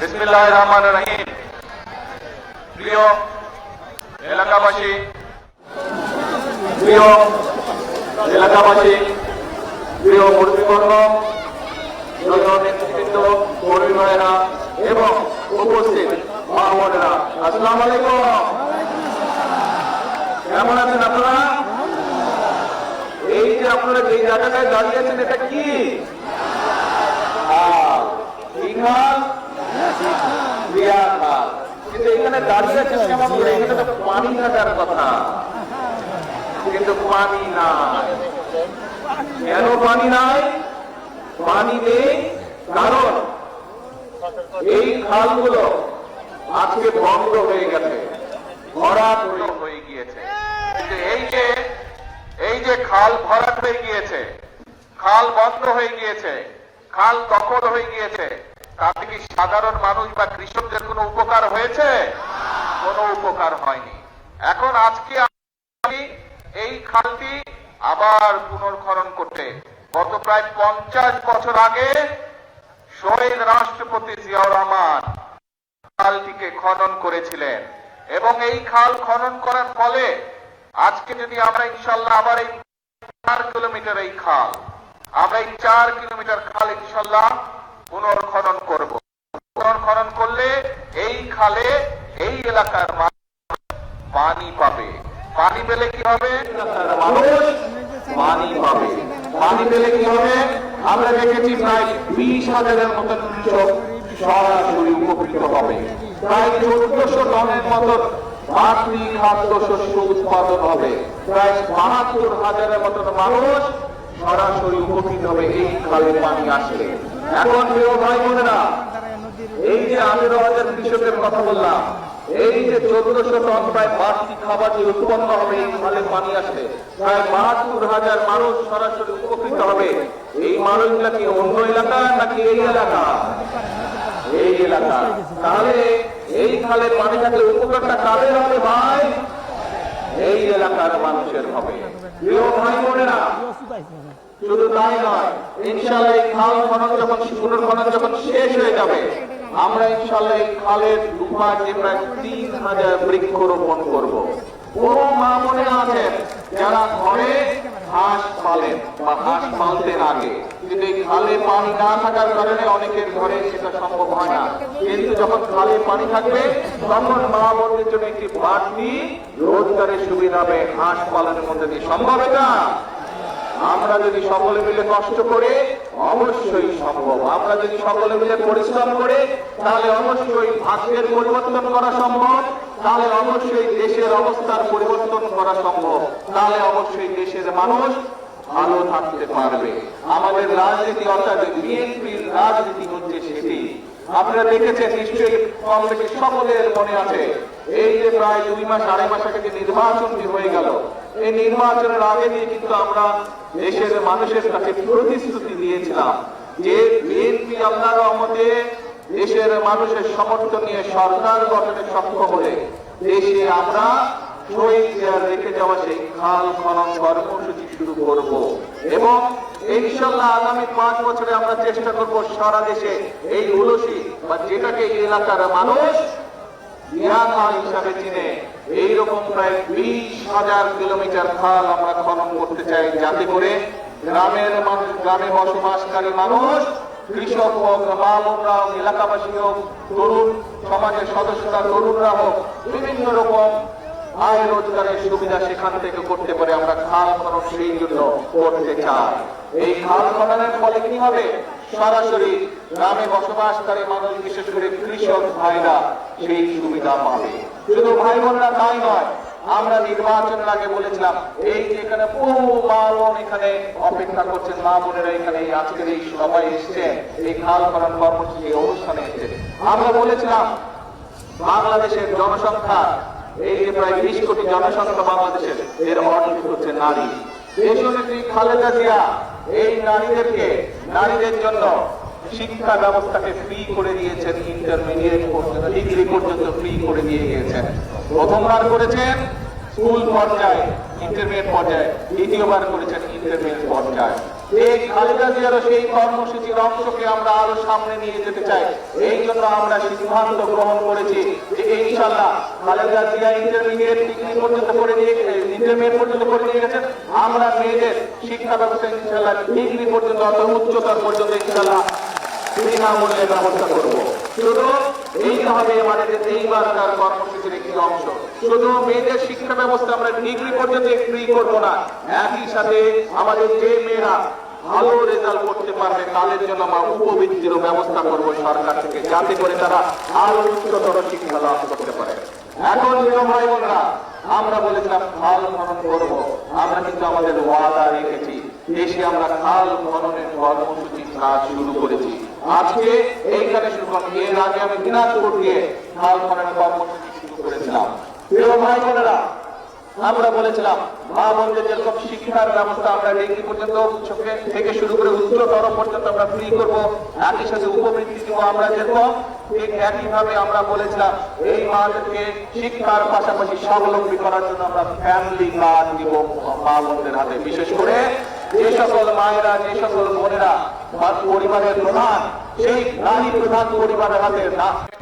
বিসমিল্লাহির রহমানির রহিম। প্রিয় এলাকাবাসী, প্রিয় মুরব্বীবর্গ, নেতৃবৃন্দ, কর্মী ভাইয়েরা এবং উপস্থিত মা বোনেরা, আসসালামু আলাইকুম। কেমন আছেন আপনারা? এই যে আপনারা যে জায়গাটায় দাঁড়িয়ে আছেন, এটা কি খাল? রিয়া খাল। কিন্তু এখানে দাঁড়িয়ে আছেন কেমন করে? এখানে তো পানি থাকার কথা, কিন্তু পানি নাই। কেন পানি নাই? পানি নেই কারণ এই খালগুলো আজকে বন্ধ হয়ে গেছে, ভরাট হয়ে গিয়েছে। এই যে খাল ভরাট হয়ে গিয়েছে, খাল বন্ধ হয়ে গিয়েছে, খাল দখল হয়ে গিয়েছে, তাতে কি সাধারণ মানুষ বা কৃষকদের কোনো উপকার হয়েছে? কোনো উপকার হয়নি। এখন আজকে এই খালটি আবার পুনর্খনন করতে গত প্রায় 50 বছর আগে শহীদ রাষ্ট্রপতি জিয়াউর রহমান খালটিকে খনন করেছিলেন এবং এই খাল খনন করার ফলে আজকে যদি আমরা ইনশাল্লাহ আবার এই 4 কিলোমিটার এই খাল, আমরা এই 4 কিলোমিটার খাল ইনশাল্লাহ পুনর্খনন করব। পুনর্খনন করলে এই খালে এই এলাকার মানুষ পানি পাবে। পানি পেলে কি হবে? মানুষ পানি পাবে। পানি পেলে কি হবে? আমরা দেখেছি প্রায় 20,000-এর মতন কৃষক সরাসরি উপকৃত হবে। প্রায় 1400 টনের মতন বাড়তি খাদ্য শস্য উৎপাদন হবে। প্রায় 72,000-এর মতন মানুষ সরাসরি উপকৃত হবে এই খালে পানি আসলে। এখন প্রিয় ভাই বোনেরা, এই যে 18,000 কৃষকের কথা বললাম, এই যে 1400 টন প্রায় বাড়তি খাবার যে উৎপন্ন হবে এই খালে পানি আসলে, প্রায় 72,000 মানুষ সরাসরি উপকৃত হবে। এই মানুষগুলা কি অন্য এলাকা নাকি এই এলাকা? এই এলাকা। তাহলে এই খালে পানি থাকলে উপকারটা কাদের হবে ভাই? এই এলাকার মানুষের হবে। প্রিয় ভাই বোনেরা, শুধু তাই নয়, ইনশাআল্লাহ এই খাল পুনর্খনন যখন শেষ হয়ে যাবে, আমরা ইনশাআল্লাহ এই খালের দুপাশে প্রায় 3,000 বৃক্ষরোপণ করব। বহু মা বোনেরা আছেন যারা ঘরে হাঁস পালেন বা হাঁস পালতেন আগে, কিন্তু এই খালে পানি না থাকার কারণে অনেকের ঘরে সেটা সম্ভব হয় না। কিন্তু যখন খালে পানি থাকবে তখন মা বোনদের জন্য একটি বাড়তি রোজগারের সুবিধা হবে হাঁস পালনের মধ্যে দিয়ে। সম্ভব এটা? আমরা যদি সকলে মিলে কষ্ট করে অবশ্যই সম্ভব। আমরা যদি সকলে মিলে পরিশ্রম করে তাহলে অবশ্যই ভাগ্যের পরিবর্তন করা সম্ভব, তাহলে অবশ্যই দেশের অবস্থার পরিবর্তন করা সম্ভব, তাহলে অবশ্যই দেশের মানুষ ভালো থাকতে পারবে। আমাদের রাজনীতি অর্থাৎ বিএনপির রাজনীতি হচ্ছে সেটি। আপনারা দেখেছেন নিশ্চয়ই, কম বেশি সকলের মনে আছে, এই যে প্রায় 2 মাস 2.5 মাস আগে যে নির্বাচনটি হয়ে গেল, এই নির্বাচনের আগে দিয়ে কিন্তু আমরা দেশের মানুষের কাছে প্রতিশ্রুতি দিয়েছিলাম যে বিএনপি আল্লাহর রহমতে দেশের মানুষের সমর্থন নিয়ে সরকার গঠনে সক্ষম হলে দেশে আমরা শহীদ জিয়ার রেখে যাওয়া সেই খাল খনন কর্মসূচি শুরু করব এবং ইনশাআল্লাহ আগামী 5 বছরে আমরা চেষ্টা করব সারা দেশে এই উলসি বা যেটাকে এই এলাকার মানুষ রিয়া খাল হিসাবে চিনে এইরকম প্রায় 20,000 কিলোমিটার খাল আমরা খনন করতে চাই, যাতে করে গ্রামের মানুষ, গ্রামে বসবাসকারী মানুষ, কৃষক হোক, মা বোনরা হোক, এলাকাবাসী হোক, তরুণ সমাজের সদস্যরা, তরুণরা হোক, বিভিন্ন রকম আয় রোজগারের সুবিধা সেখান থেকে করতে পারে। আমরা খাল খনন সেই জন্য করতে চাই। এই খাল খননের ফলে কি হবে? সরাসরি গ্রামে বসবাসকারী মানুষ, বিশেষ করে কৃষক ভাইরা সেই সুবিধা পাবে। শুধু ভাই বোনরা তাই নয়, আমরা নির্বাচনের আগে বলেছিলাম এই যে এখানে বহু মা বোন এখানে অপেক্ষা করছেন, মা বোনেরা এখানে আজকের এই সবাই এসছেন, এই খাল খনন কর্মসূচি অনুষ্ঠানে এসছেন। আমরা বলেছিলাম বাংলাদেশের জনসংখ্যা, এই যে প্রায় 20 কোটি জনসংখ্যা বাংলাদেশের, এর অর্ধেক হচ্ছে নারী। দেশনেত্রী খালেদা জিয়া এই নারীদের জন্য শিক্ষা ব্যবস্থাকে ফ্রি করে দিয়েছেন, ইন্টারমিডিয়েট পর্যন্ত, ডিগ্রি পর্যন্ত ফ্রি করে দিয়ে গিয়েছেন। প্রথমবার করেছেন স্কুল পর্যায়ে, ইন্টারমিডিয়েট পর্যায়ে, দ্বিতীয়বার করেছেন ইন্টারমিডিয়েট পর্যায়ে। এই খালেদা জিয়ার সেই কর্মসূচির অংশকে আমরা আরো সামনে নিয়ে যেতে চাই। এই জন্য আমরা সিদ্ধান্ত গ্রহণ করেছি যে ইনশাআল্লাহ খালেদা জিয়া ইন্টারমিডিয়েট ডিগ্রি পর্যন্ত করে নিয়ে ইন্টারমিডিয়েট পর্যন্ত করে নিয়ে গেছেন, আমরা মেয়েদের শিক্ষা ব্যবস্থা ইনশাআল্লাহ ডিগ্রি পর্যন্ত অর্থাৎ উচ্চতর পর্যন্ত ইনশাআল্লাহ বিনামূল্যে ব্যবস্থা করব। শুধু এইভাবে আমাদের এইবারকার কর্মসূচির একটি অংশ, শুধু মেয়েদের শিক্ষা ব্যবস্থা আমরা ডিগ্রি পর্যন্ত ফ্রি করবো না, একই সাথে আমাদের যে মেয়েরা ভালো রেজাল্ট করতে পারবে তাদের জন্য আমরা উপবৃত্তিরও ব্যবস্থা করব সরকার থেকে, যাতে করে তারা আরো উচ্চতর শিক্ষা লাভ করতে পারে। এখন প্রিয় ভাই বোনরা, আমরা বলেছিলাম খাল খনন করব, আমরা কিন্তু আমাদের ওয়াদা রেখেছি, দেশে আমরা খাল খননের কর্মসূচির কাজ শুরু করেছি। আজকে এইখানে শুরু করব, এর আগে আমি দিনাজপুর দিয়ে খাল খননের কর্মসূচি শুরু করেছিলাম। প্রিয় ভাই বোনেরা, আমরা বলেছিলাম মা বোনদের যেরকম শিক্ষার ব্যবস্থা আমরা ডিগ্রি পর্যন্ত থেকে শুরু করে উচ্চতর পর্যন্ত আমরা ফ্রি করবো, একই সাথে উপবৃত্তি দিব আমরা যেরকম, ঠিক একইভাবে আমরা বলেছিলাম এই মাদেরকে শিক্ষার পাশাপাশি স্বাবলম্বী করার জন্য আমরা ফ্যামিলি কার্ড দিব মা বোনদের হাতে। বিশেষ করে যে সকল মায়েরা, যে সকল বোনেরা পরিবারের প্রধান, সেই নারী প্রধান পরিবারের হাতে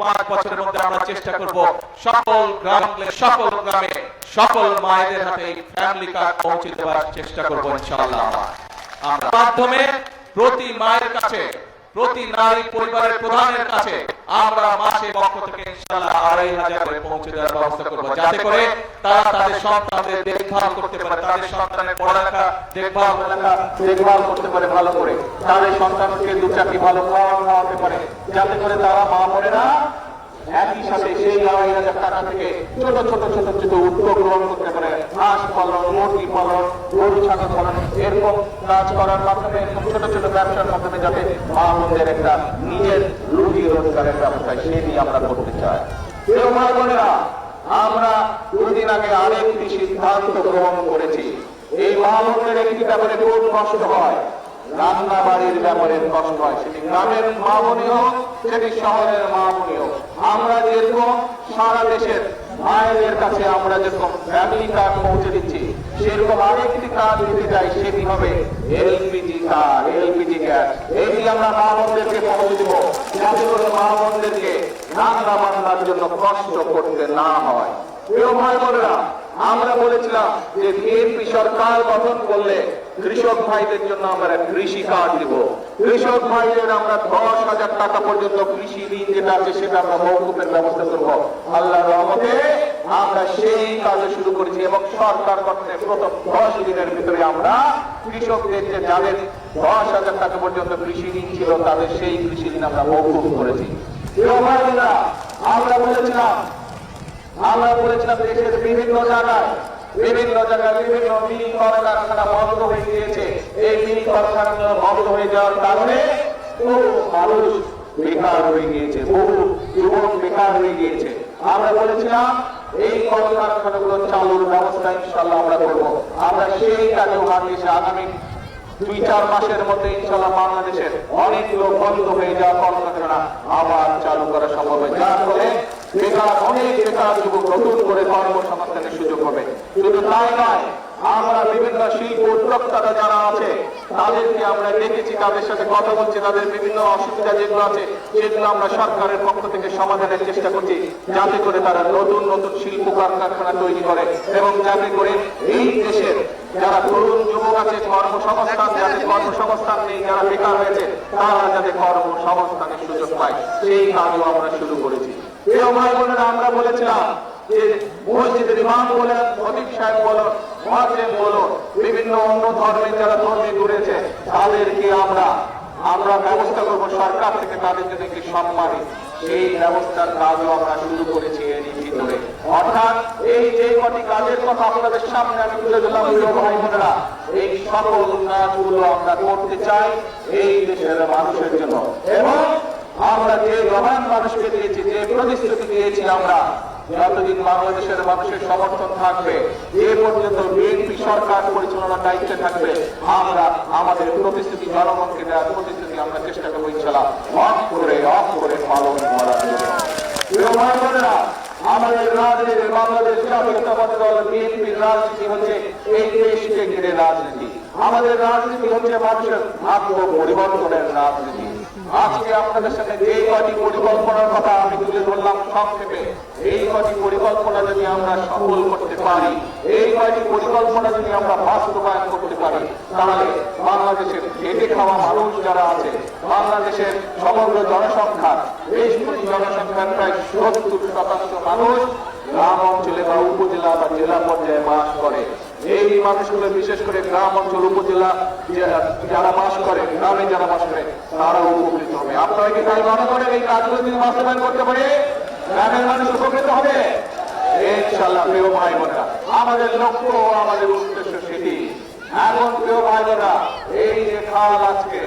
5 বছরের মধ্যে আমরা চেষ্টা করব সকল গ্রামে সকল মায়েদের হাতে ফ্যামিলি কার্ড পৌঁছে দেওয়ার চেষ্টা করব ইনশাআল্লাহ। আমরা মাধ্যমে প্রতি মায়ের কাছে, প্রতি নারী পরিবারের প্রধানের কাছে আমরা মাসে পক্ষ থেকে ইনশাআল্লাহ 2500 করে পৌঁছে দেওয়ার ব্যবস্থা করব, যাতে করে তারা তাদের সন্তানদের দেখভাল করতে পারে, তাদের সন্তানের পড়ালেখা দেখভাল করতে পারে ভালো করে, তাদের সন্তানকে 2 চাকরি ভালো খাওয়াতে পারে, যাতে করে তারা মা বোনেরা একই সাথে সেই 2500 টাকা থেকে ছোট ছোট উদ্যোগ গ্রহণ করতে পারে। হাঁস পালন, মুরগি পালন, গরু ছাগল পালন, এরকম কাজ করার মাধ্যমে, এরকম ছোট ছোট ব্যবসার মাধ্যমে যাতে মা বোনদের একটা নিজের রুজি রোজগারের ব্যবস্থা সেই নিয়ে আমরা করতে চাই। প্রিয় মা বোনেরা, আমরা 2 দিন আগে আরেকটি সিদ্ধান্ত গ্রহণ করেছি। এই মা বোনদের একটি ব্যাপারে খুব কষ্ট হয়, রান্না বাড়ির ব্যাপারে কষ্ট হয়, সেটি গ্রামের মা বোনই হোক, সেটি শহরের মা বোনই হোক। আমরা যেরকম সারা দেশের মায়েদের কাছে আমরা যেরকম ফ্যামিলি কার্ড পৌঁছে দিচ্ছি, সেরকম আরেকটি কার্ড দিতে চাই, সেটি হবে এলপিজি কার্ড, এলপিজি গ্যাস। এটি আমরা মা বোনদেরকে পৌঁছে দিব, যাতে করে মা বোনদেরকে রান্না বান্নার জন্য কষ্ট করতে না হয়। প্রিয় ভাই বোনেরা, আমরা বলেছিলাম যে বিএনপি সরকার গঠন করলে কৃষক ভাইদের জন্য আমরা কৃষি কার্ড দিব। কৃষক ভাইদের আমরা 10,000 টাকা পর্যন্ত কৃষি ঋণ যেটা আছে সেটা আমরা মওকুফের ব্যবস্থা করব। আল্লাহর রহমতে আমরা সেই কাজ শুরু করেছি এবং সরকার গঠনের প্রথম 10 দিনের ভিতরে আমরা কৃষকদের যে যাদের 10,000 টাকা পর্যন্ত কৃষি ঋণ ছিল তাদের সেই কৃষি ঋণ আমরা মওকুফ করেছি। আমরা বলেছিলাম দেশের বিভিন্ন জায়গায় বিভিন্ন মিনি কলকারখানা বন্ধ হয়ে গিয়েছে। এই মিনি কলকারখানা বন্ধ হয়ে যাওয়ার কারণে বহু মানুষ বেকার হয়ে গিয়েছে, বহু যুবক বেকার হয়ে গিয়েছে। আমরা বলেছিলাম এই কলকারখানাগুলো চালুর ব্যবস্থা ইনশাআল্লাহ আমরা করব। আমরা সেই কাজেও হাত দিয়েছি। আগামী 2-4 মাসের মধ্যে ইনশাআল্লাহ বাংলাদেশের অনেকগুলো বন্ধ হয়ে যাওয়া কলকারখানা আবার চালু করা সম্ভব হবে, যার ফলে অনেক বেকার যুবক নতুন করে কর্মসংস্থানের সুযোগ হবে। শুধু তাই নয়, আমরা বিভিন্ন শিল্প উদ্যোক্তারা যারা আছে তাদেরকে আমরা দেখেছি, তাদের সাথে কথা বলছি, তাদের বিভিন্ন অসুবিধা যেগুলো আছে সেগুলো আমরা সরকারের পক্ষ থেকে সমাধানের চেষ্টা করছি, যাতে করে তারা নতুন নতুন শিল্প কারখানা তৈরি করে এবং যাতে করে এই দেশের যারা তরুণ যুবক আছে কর্মসংস্থান, যাদের কর্মসংস্থান নেই, যারা বেকার হয়েছে তারা যাতে কর্মসংস্থানের সুযোগ পায়, সেই কাজও আমরা শুরু করেছি। প্রিয় ভাই বোনেরা, আমরা বলেছিলাম যে মসজিদের ইমাম বলেন, খতিব সাহেব বলুন, মুয়াজ্জিন বলুন, বিভিন্ন অন্য ধর্মের যারা ধর্মে ঘুরেছে তাদেরকে আমরা ব্যবস্থা করবো সরকার থেকে তাদের জন্য একটি সম্মানী, সেই ব্যবস্থার কাজও আমরা শুরু করেছি এরই ভিতরে। অর্থাৎ এই যে কটি কাজের কথা আপনাদের সামনে আমি তুলে দিলাম, ভাই বোনেরা, এই সকল কাজগুলো আমরা করতে চাই এই দেশের মানুষের জন্য। এবং আমরা যে প্রধান মানুষকে দিয়েছি, যে প্রতিশ্রুতি দিয়েছি, আমরা যতদিন বাংলাদেশের মানুষের সমর্থন থাকবে, যে পর্যন্ত বিএনপি সরকার পরিচালনার দায়িত্বে থাকবে, আমরা আমাদের প্রতিশ্রুতি জনগণকে দেওয়ার প্রতিশ্রুতি আমরা চেষ্টা করবো ইনশাআল্লাহ অফ করে পালন করার জন্য। আমাদের রাজনীতি, বাংলাদেশ জাতীয়তাবাদী দল বিএনপির রাজনীতি হচ্ছে এই দেশকে ঘিরে রাজনীতি। আমাদের রাজনীতি হচ্ছে মানুষের ভাগ্য পরিবর্তনের রাজনীতি। আজকে আপনাদের সাথে যে কয়টি পরিকল্পনার কথা আমি তুলে ধরলাম সংক্ষেপে, এই কয়টি পরিকল্পনা যদি আমরা সফল করতে পারি, এই কয়টি পরিকল্পনা যদি আমরা বাস্তবায়ন করতে পারি, তাহলে বাংলাদেশের খেটে খাওয়া মানুষ যারা আছে, বাংলাদেশের সমগ্র জনসংখ্যার 20 কোটি জনসংখ্যার প্রায় 70% মানুষ গ্রাম অঞ্চলে বা উপজেলা বা জেলা পর্যায়ে বাস করে। এই মানুষগুলো বিশেষ করে গ্রাম অঞ্চল উপজেলা যারা বাস করে, গ্রামে যারা বাস করে, তারা উপকৃত হবে। আপনারা কি তাই মনে করেন এই কাজগুলো যদি বাস্তবায়ন করতে পারে গ্রামের মানুষ উপকৃত হবে? ইনশাআল্লাহ। প্রিয় ভাই বোনেরা, আমাদের লক্ষ্য, আমাদের উদ্দেশ্য সেটি। এখন প্রিয় ভাই বোনেরা, এই যে খাল আজকে,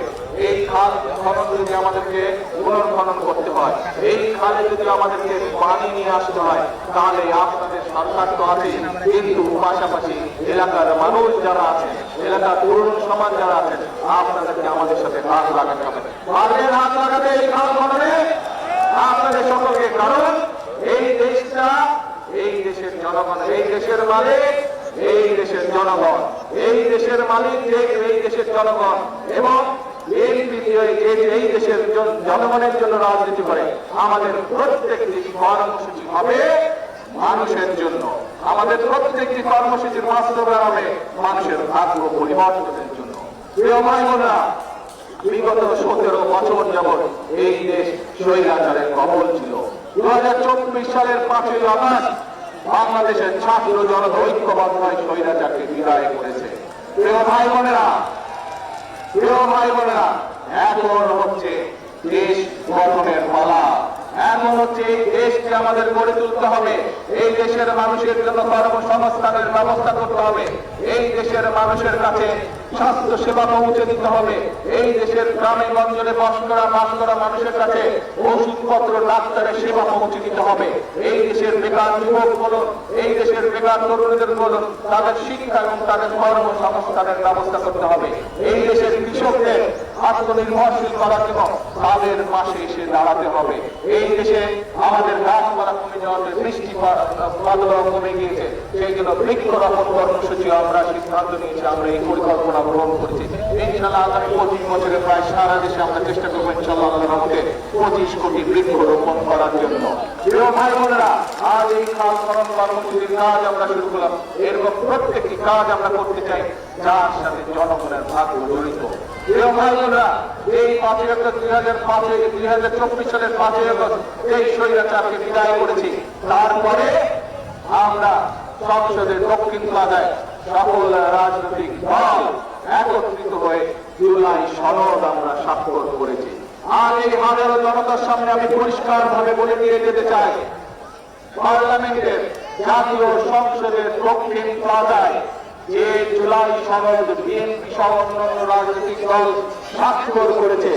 এই খাল খনন যদি আমাদেরকে পুনর্খনন করতে হয়, এই খালে যদি আমাদেরকে পানি নিয়ে আসতে হয়, তাহলে আপনাদের সরকার তো আছে, কিন্তু পাশাপাশি এলাকার মানুষ যারা আছে, এলাকার তরুণ সমাজ যারা আছেন, আপনাদেরকে আমাদের সাথে হাত লাগাতে হবে। পারবেন হাত লাগাতে এই খাল খননে? আপনাদের সকলকে। কারণ এই দেশটা, এই দেশের জনগণ, এই দেশের মালিক, এই দেশের জনগণ, এই দেশের মালিক যে এই দেশের জনগণ, এবং এই দেশের জনগণের জন্য রাজনীতি করে। আমাদের প্রত্যেকটি কর্মসূচি হবে মানুষের জন্য, আমাদের প্রত্যেকটি কর্মসূচির বাস্তবায়ন হবে মানুষের ভাগ্য পরিবর্তনের জন্য। প্রিয় ভাই বোনেরা, বিগত 17 বছর যাবৎ এই দেশ স্বৈরাচারের কবল ছিল। 2024 সালের 5ই আগস্ট বাংলাদেশের ছাত্র জনতা ঐক্যবদ্ধ হয়ে স্বৈরাচারকে বিদায় করেছে। প্রিয় ভাই বোনেরা, প্রিয় ভাই বোনেরা, এখন হচ্ছে দেশ গঠনের পালা। এখন হচ্ছে এই দেশকে আমাদের গড়ে তুলতে হবে। এই দেশের মানুষের জন্য কর্মসংস্থানের ব্যবস্থা করতে হবে। এই দেশের মানুষের কাছে স্বাস্থ্য সেবা পৌঁছে দিতে হবে। এই দেশের গ্রামে গঞ্জে বাস করা মানুষের কাছে ওষুধপত্র, ডাক্তারের সেবা পৌঁছে দিতে হবে। এই দেশের বেকার যুবক বলুন, এই দেশের বেকার তরুণদের বলুন, তাদের শিক্ষা এবং তাদের কর্মসংস্থানের ব্যবস্থা করতে হবে। এই দেশের কৃষকদের আত্মনির্ভরশীল করার জন্য তাদের পাশে এসে দাঁড়াতে হবে। এই দেশে আমাদের গাছপালা কমে যাওয়াতে, বৃষ্টিপাত কমে গিয়েছে, সেই জন্য বৃক্ষরোপণ কর্মসূচি আমরা সিদ্ধান্ত নিয়েছি, আমরা এই পরিকল্পনা গ্রহণ করেছি। ইনশাআল্লাহ আগামী 25 বছরে প্রায় সারা দেশে আমরা চেষ্টা করবো ইনশাআল্লাহ আল্লাহর রহমতে 25 কোটি বৃক্ষরোপণ করার জন্য। প্রিয় ভাই বোনেরা, আজ এই খাল খনন কর্মসূচির কাজ আমরা শুরু করলাম। এরকম প্রত্যেকটি কাজ আমরা করতে চাই যার সাথে জনগণের ভাগ্য জড়িত। প্রিয় ভাই বোনেরা, এই 5ই আগস্ট 2024 সালের 5ই আগস্ট এই স্বৈরাচারকে বিদায় করেছি। তারপরে আমরা সংসদের দক্ষিণ প্লাজায় সকল রাজনৈতিক দল একত্রিত হয়ে জুলাই সনদ আমরা স্বাক্ষর করেছি। আর এই হাজারো জনতার সামনে আমি পরিষ্কার ভাবে বলে দিয়ে যেতে চাই, পার্লামেন্টের জাতীয় সংসদের দক্ষিণ প্লাজায় যে জুলাই সনদ বিএনপি সহ অন্যান্য রাজনৈতিক দল স্বাক্ষর করেছে,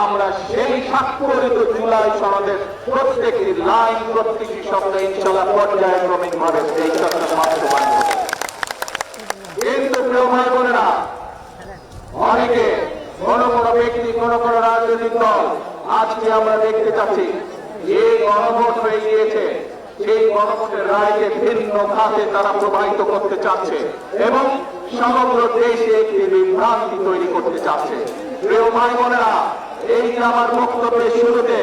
আমরা সেই স্বাক্ষরিত জুলাই সনদের প্রত্যেকটি লাইন, প্রত্যেকটি শব্দ ইনশাআল্লাহ পর্যায়ক্রমিক ভাবে এই চর্চা বাস্তবায়ন হবে। কিন্তু প্রিয় ভাই বোনেরা, অনেকে, কোন কোন ব্যক্তি, কোন কোন রাজনৈতিক দল আজকে আমরা দেখতে চাচ্ছি যে গণভোট হয়ে গিয়েছে, সেই গণভোটের রায়কে ভিন্ন খাতে তারা প্রবাহিত করতে চাচ্ছে এবং সমগ্র দেশে একটি বিভ্রান্তি তৈরি করতে চাচ্ছে। প্রিয় ভাই বোনেরা, এই যে আমার বক্তব্যের শুরুতে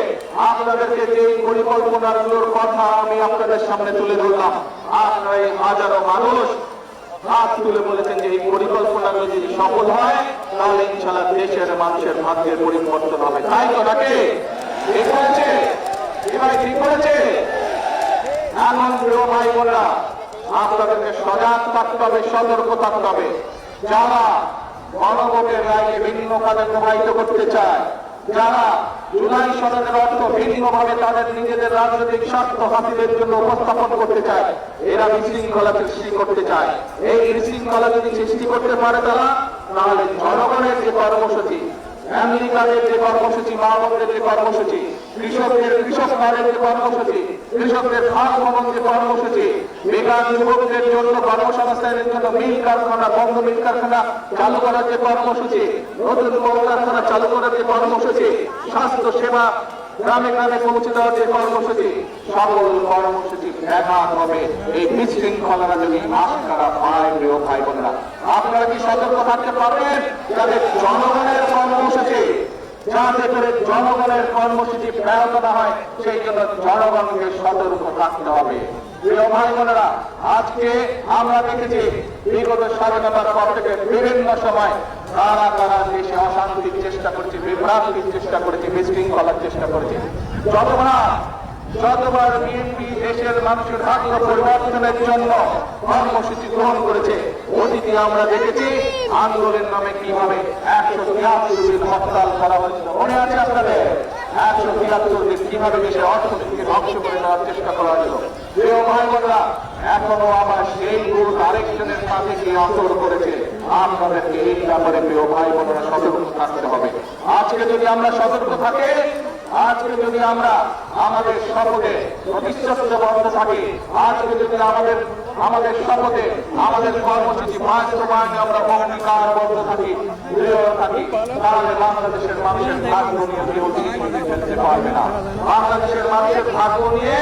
আপনাদেরকে যে পরিকল্পনাগুলোর কথা আমি আপনাদের সামনে তুলে ধরলাম, আপনারা এই হাজারো মানুষ হাত তুলে বলেছেন যে এই পরিকল্পনাগুলো যদি সফল হয় তাহলে ইনশাআল্লাহ দেশের মানুষের ভাগ্যের পরিবর্তন হবে। তাই তো নাকি? ঠিক বলেছে? এবার ঠিক বলেছে? এখন প্রিয় ভাই বোনেরা, আপনাদেরকে সজাগ থাকতে হবে, সতর্ক থাকতে হবে। যারা গণভোটের রায়কে ভিন্ন কাজে প্রবাহিত করতে চায়, যারা জুলাই সনদের অর্থ ভিন্নভাবে তাদের নিজেদের রাজনৈতিক স্বার্থ হাসিলের জন্য উপস্থাপন করতে চায়, এরা বিশৃঙ্খলা সৃষ্টি করতে চায়। এই বিশৃঙ্খলা যদি সৃষ্টি করতে পারে তারা, তাহলে জনগণের যে কর্মসূচি, আমেরিকাদের যে কর্মসূচি, মাহমুদের যে কর্মসূচি, কৃষক কার্ডের যে কর্মসূচি, কৃষকদের খাল খনন যে কর্মসূচি, বেকার যুবকদের জন্য কর্মসংস্থানের জন্য মিল কারখানা, বন্ধ মিল কারখানা চালু করার যে কর্মসূচি, নতুন কলকারখানা চালু করার যে কর্মসূচি, স্বাস্থ্য সেবা গ্রামে গ্রামে পৌঁছে দেওয়ার যে কর্মসূচি, সকল কর্মসূচি ব্যাঘাত হবে এই বিশৃঙ্খলারা যদি আটকারা পায়। প্রিয় ভাই বোনেরা, আপনারা কি সতর্ক থাকতে পারবেন যাদের জনগণের কর্মসূচি, যাতে করে জনগণের কর্মসূচি ব্যাহত না হয়, সেই জন্য জনগণকে সতর্ক থাকতে হবে। প্রিয় ভাই বোনেরা, আজকে আমরা দেখেছি বিগত স্বাধীনতার পর থেকে বিভিন্ন সময় কারা কারা দেশে অশান্তির চেষ্টা করছে, বিভ্রান্তির চেষ্টা করেছে, বিশৃঙ্খলার চেষ্টা করেছে। যতবার বিএনপি দেশের মানুষের ভাগ্য পরিবর্তনের জন্য কর্মসূচি গ্রহণ করেছে, অতীতে আমরা দেখেছি আন্দোলনের নামে কিভাবে 173 দিন হরতাল করা হয়েছিল। মনে আছে আপনাদের? 173 দিন কিভাবে দেশের অর্থনীতিকে ধ্বংস করে দেওয়ার চেষ্টা করা হয়েছিল। প্রিয় ভাই বোনেরা, এখনো আবার সেই গ্রুপ আরেকজনের সাথে গিয়ে আসর করেছে। আপনাদেরকে এই ব্যাপারে প্রিয় ভাই বোনেরা সতর্ক থাকতে হবে। আজকে যদি আমরা সতর্ক থাকি, আজকে যদি আমরা আমাদের শপথে প্রতিশ্রুতিবদ্ধ থাকি, আজকে যদি আমাদের শপথে আমাদের কর্মসূচি বাস্তবায়নে আমরা অঙ্গীকারবদ্ধ থাকি, দৃঢ় থাকি, তাহলে বাংলাদেশের মানুষের ভাগ্য নিয়ে কেউ চিনিয়ে ফেলতে পারবে না। বাংলাদেশের মানুষের ভাগ্য নিয়ে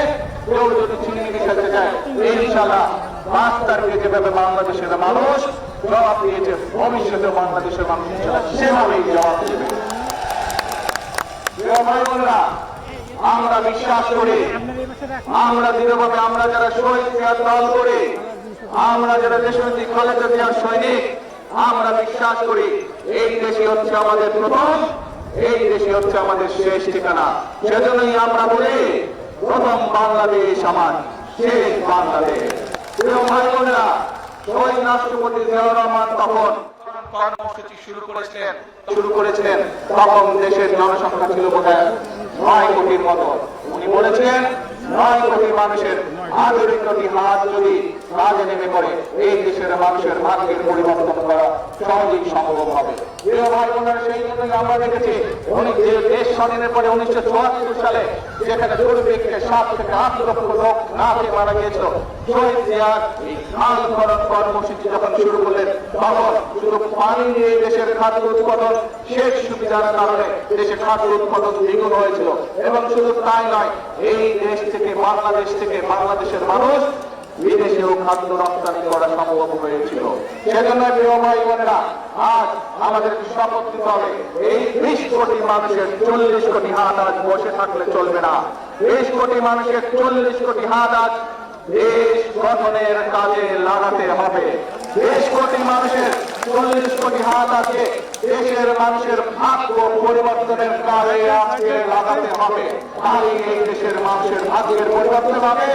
কেউ যদি চিনিয়ে খেলতে চায়, ইনশাআল্লাহ 5 তারিখে যেভাবে বাংলাদেশের মানুষ জবাব দিয়েছে, ভবিষ্যতে বাংলাদেশের মানুষ সেভাবেই জবাব দেবে। ভাই বোনেরা, আমরা বিশ্বাস করি, আমরা দৃঢ়ভাবে, আমরা যারা শহীদ জিয়ার দল করি, আমরা যারা দেশনেত্রী খালেদা জিয়ার সৈনিক, আমরা বিশ্বাস করি এই দেশে হচ্ছে আমাদের প্রথম, এই দেশে হচ্ছে আমাদের শেষ ঠিকানা। সেজন্যই আমরা বলি প্রথম বাংলাদেশ আমার, শেষ বাংলাদেশ। প্রিয় ভাই বোনেরা, শহীদ রাষ্ট্রপতি জিয়াউর রহমান তখন কর্মসূচি শুরু করেছিলেন, তখন দেশের জনসংখ্যা ছিল বোধহয় 9 কোটির মতো। উনি বলেছেন 9 কোটি মানুষের 18 কোটি হাত যদি কাজে নেমে পড়ে, এই দেশের মানুষের ভাগ্যের পরিবর্তন করা সহজেই সম্ভব হবে। প্রিয় ভাই বোনেরা, সেই জন্যই আমরা দেখেছি উনি যে দেশ স্বাধীনের পরে 1974 সালে যেখানে দুর্ভিক্ষে 7 থেকে 8 লক্ষ লোক না খেয়ে মারা গিয়েছিল, শহীদ জিয়ার এই খাল খনন কর্মসূচি যখন শুরু করলেন, তখন শুধু পানি নিয়ে দেশের খাদ্য উৎপাদন শেষ সুবিধার কারণে দেশে খাদ্য উৎপাদন দ্বিগুণ হয়েছিল। এবং শুধু তাই নয়, এই দেশ থেকে বাংলাদেশের মানুষ বিদেশেও খাদ্য রপ্তানি করা সম্ভব হয়েছিল। সেজন্য প্রিয় ভাই বোনেরা, আজ আমাদের শপথ নিতে হবে, এই 20 কোটি মানুষের 40 কোটি হাত আজ বসে থাকলে চলবে না। 20 কোটি মানুষের 40 কোটি হাত আজ দেশ গঠনের কাজে লাগাতে হবে। 20 কোটি মানুষের 40 কোটি হাত আছে দেশের মানুষের ভাগ্য পরিবর্তনের কাজে আজকে লাগাতে হবে। তাহলে এই দেশের মানুষের ভাগ্যের পরিবর্তন হবে,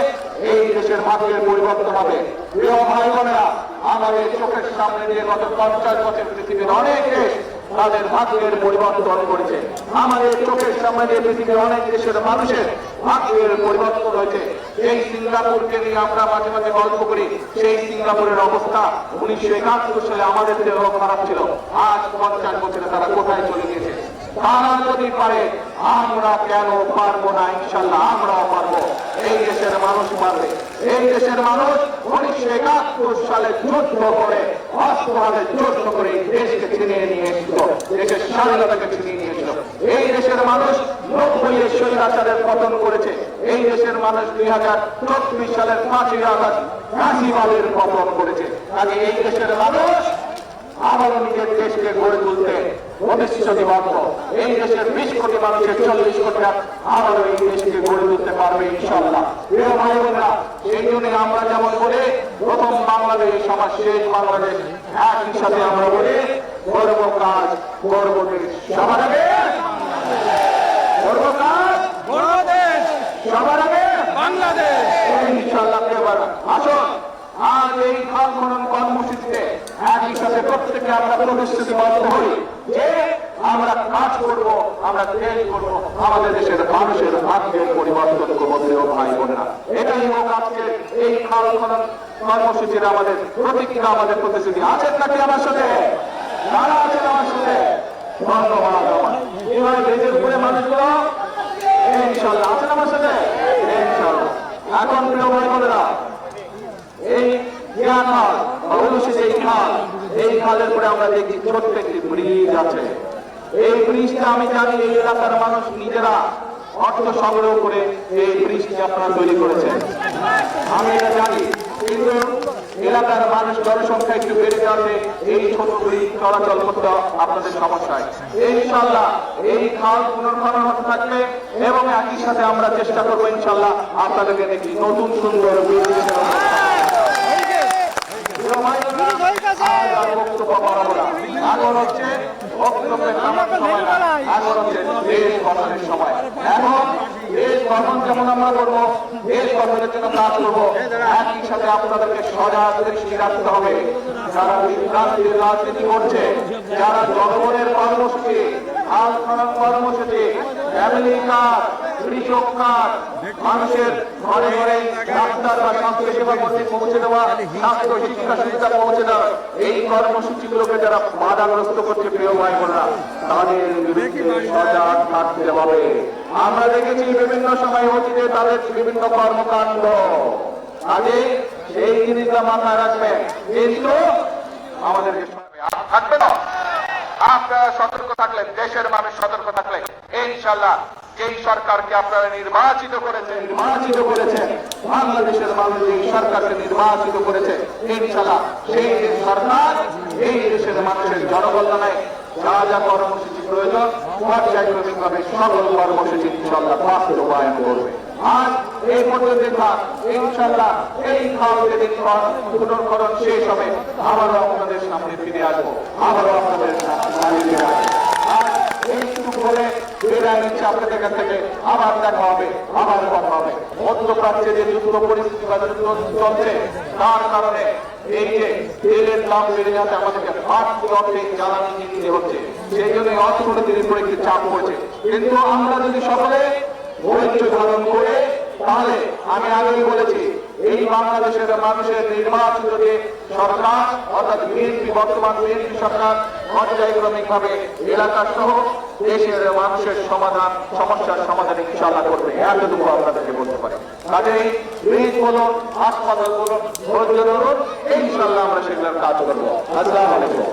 এই দেশের ভাগ্যের পরিবর্তন হবে। প্রিয় ভাই বোনেরা, আমাদের চোখের সামনে দিয়ে গত 50 বছর পৃথিবীর অনেক দেশ তাদের ভাগ্যের পরিবর্তন করেছে। আমাদের চোখের সামনে দিয়ে পৃথিবীর অনেক দেশের মানুষের ভাগ্যের পরিবর্তন হয়েছে। এই সিঙ্গাপুরকে নিয়ে আমরা মাঝে মাঝে গল্প করি, সেই সিঙ্গাপুরের অবস্থা 1971 সালে আমাদের চেয়েও খারাপ ছিল। আজ 50 বছরে তারা কোথায় চলে গিয়েছে? তারা যদি পারে, আমরা কেন পারবো না? ইনশাল্লাহ আমরাও পারবো। এই দেশের মানুষ পারবে। এই দেশের মানুষ 1971 সালে যুদ্ধ করে, অস্ত্রভাবে যুদ্ধ করে এই দেশকে ছিনিয়ে নিয়ে এসেছিল, দেশের স্বাধীনতাকে ছিনিয়ে নিয়েছিল। এই দেশের মানুষ 90 স্বৈরাচারের পতন করেছে। এই দেশের মানুষ 2024 সালের 5ই আগস্ট ফ্যাসিবাদের পতন করেছে। আগে এই দেশের মানুষ আবারও নিজের দেশকে গড়ে তুলতে প্রতিশ্রুতিবদ্ধ। এই দেশের 20 কোটি মানুষের 40 কোটি আবারও এই দেশকে গড়ে তুলতে পারবে ইনশাআল্লাহ। প্রিয় ভাই বোনেরা, সেই জন্য আমরা যেমন বলি প্রথম বাংলাদেশ আমার শেষ বাংলাদেশ, একই সাথে আমরা বলি গর্ব কাজ গর্ব দেশ। সবার আগে গর্ব কাজ গর্ব দেশ, সবার আগে বাংলাদেশ ইনশাআল্লাহ। এবার আসুন আজ এই খাল খনন কর্মসূচিতে একই সাথে প্রত্যেকে আমরা প্রতিশ্রুতিবদ্ধ হই যে আমরা কাজ করব, আমরা তৈরি করব, আমাদের দেশের মানুষের ভাগ্যের পরিবর্তন করবো। প্রিয় ভাই বোনেরা, এটাই হোক আজকে এই খাল খনন কর্মসূচির আমাদের প্রতিজ্ঞা, আমাদের প্রতিশ্রুতি। আছেন নাকি আমার সাথে? যারা আছেন আমার সাথে ধন্যবাদ। আমার এবার দেশের উপরে মানুষগুলো ইনশাআল্লাহ আছেন আমার সাথে ইনশাআল্লাহ। এখন প্রিয় ভাই বোনেরা, এই খাল এই খালের পরে আমরা দেখি ছোট্ট একটি ব্রিজ আছে। এই ব্রিজটা আমি জানি এই এলাকার মানুষ নিজেরা অর্থ সংগ্রহ করে এই ব্রিজটি আপনারা তৈরি করেছেন। আমি এটা জানি, কিন্তু এলাকার মানুষ জনসংখ্যা একটু বেড়ে যাবে, এই ছোট ব্রিজ চলাচল করতে আপনাদের সমস্যায়। ইনশাল্লাহ এই খাল পুনর্খনন হতে থাকবে এবং একই সাথে আমরা চেষ্টা করবো ইনশাল্লাহ আপনাদেরকে একটি নতুন সুন্দর ব্রিজ বক্তব্য বাড়াবো না। এখন হচ্ছে বক্তব্যের নামার সময় না, এখন হচ্ছে দেশ গঠনের সময়। এখন দেশ গঠন যেমন আমরা করবো, দেশ গঠনের জন্য কাজ করবো, একই সাথে আপনাদেরকে সজাগ দৃষ্টি রাখতে হবে। যারা বিভ্রান্তির রাজনীতি করছে, যারা জনগণের কর্মসূচি, হাল খনন কর্মসূচি, ফ্যামিলি কার্ড, কৃষক কার্ড, মানুষের ঘরে ঘরে ডাক্তার বা স্বাস্থ্য সেবা কর্মী পৌঁছে দেওয়া, স্বাস্থ্য শিক্ষা সুবিধা পৌঁছে দেওয়া, এই কর্মসূচিগুলোকে যারা বাধাগ্রস্ত করছে প্রিয় ভাই বোনেরা, তাদের বিরুদ্ধে সজাগ থাকতে হবে। আমরা দেখেছি বিভিন্ন সময় অতীতে তাদের বিভিন্ন কর্মকাণ্ড, আগে সেই জিনিসটা মাথায় রাখবেন, কিন্তু আমাদেরকে থাকবে না। আপনারা সতর্ক থাকলেন, দেশের মানুষ সতর্ক থাকলে ইনশাল্লাহ যেই সরকারকে আপনারা নির্বাচিত করেছেন, বাংলাদেশের মানুষ যেই সরকারকে নির্বাচিত করেছে, ইনশাল্লাহ সেই সরকার এই দেশের মানুষের জনকল্যাণে যা যা কর্মসূচি প্রয়োজন পর্যায়ক্রমিক ভাবে সকল কর্মসূচি ইনশাল্লাহ বাস্তবায়ন করবে। আজ এই পর্যন্ত ইনশাল্লাহ এই খাল যেদিন পুনর্খনন শেষ হবে, আবারও আপনাদের সামনে ফিরে আসবো, আবারও আপনাদের সামনে ফিরে আসবো। আজ এইটুকু বলে বিদায় নিচ্ছে আপনাদের কাছ থেকে। আবার দেখা হবে, আবার কথা হবে। মধ্যপ্রাচ্যে যে যুদ্ধ পরিস্থিতি বা যুদ্ধ চলছে, তার কারণে এই যে তেলের দাম বেড়ে যাচ্ছে, আমাদেরকে বাড়তি অর্থে জ্বালানি কিনতে হচ্ছে, সেই জন্য অর্থনীতির উপরে একটি চাপ পড়েছে। কিন্তু আমরা যদি সকলে ধৈর্য ধারণ করে, তাহলে আমি আগেই বলেছি এই বাংলাদেশের মানুষের নির্বাচিত যে সরকার অর্থাৎ বিএনপি, বর্তমান বিএনপি সরকার পর্যায়ক্রমিক ভাবে এলাকা সহ দেশের মানুষের সমস্যার সমাধান ইনশাআল্লাহ করবে, এতটুকু আপনাদেরকে বলতে পারি। কাজেই ব্রিজ বলুন, হাসপাতাল বলুন, ধৈর্য ধরুন, ইনশাআল্লাহ আমরা সেগুলোর কাজ করবো। আসসালামু আলাইকুম।